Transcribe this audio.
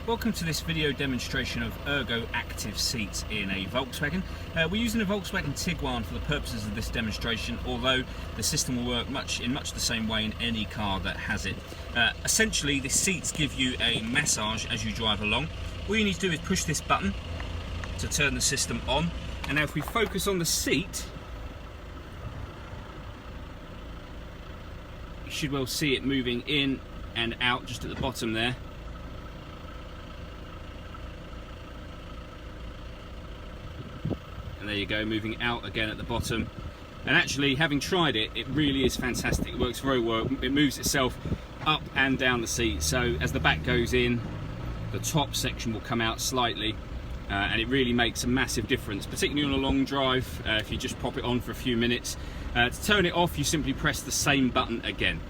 Welcome to this video demonstration of ergoActive seats in a Volkswagen. We're using a Volkswagen Tiguan for the purposes of this demonstration, although the system will work in much the same way in any car that has it. Essentially, the seats give you a massage as you drive along. All you need to do is push this button to turn the system on, and now if we focus on the seat, you should well see it moving in and out just at the bottom there. And there you go, moving out again at the bottom. And actually, having tried it, it really is fantastic. It works very well. It moves itself up and down the seat. So as the back goes in, the top section will come out slightly. And it really makes a massive difference, particularly on a long drive, if you just pop it on for a few minutes. To turn it off, you simply press the same button again.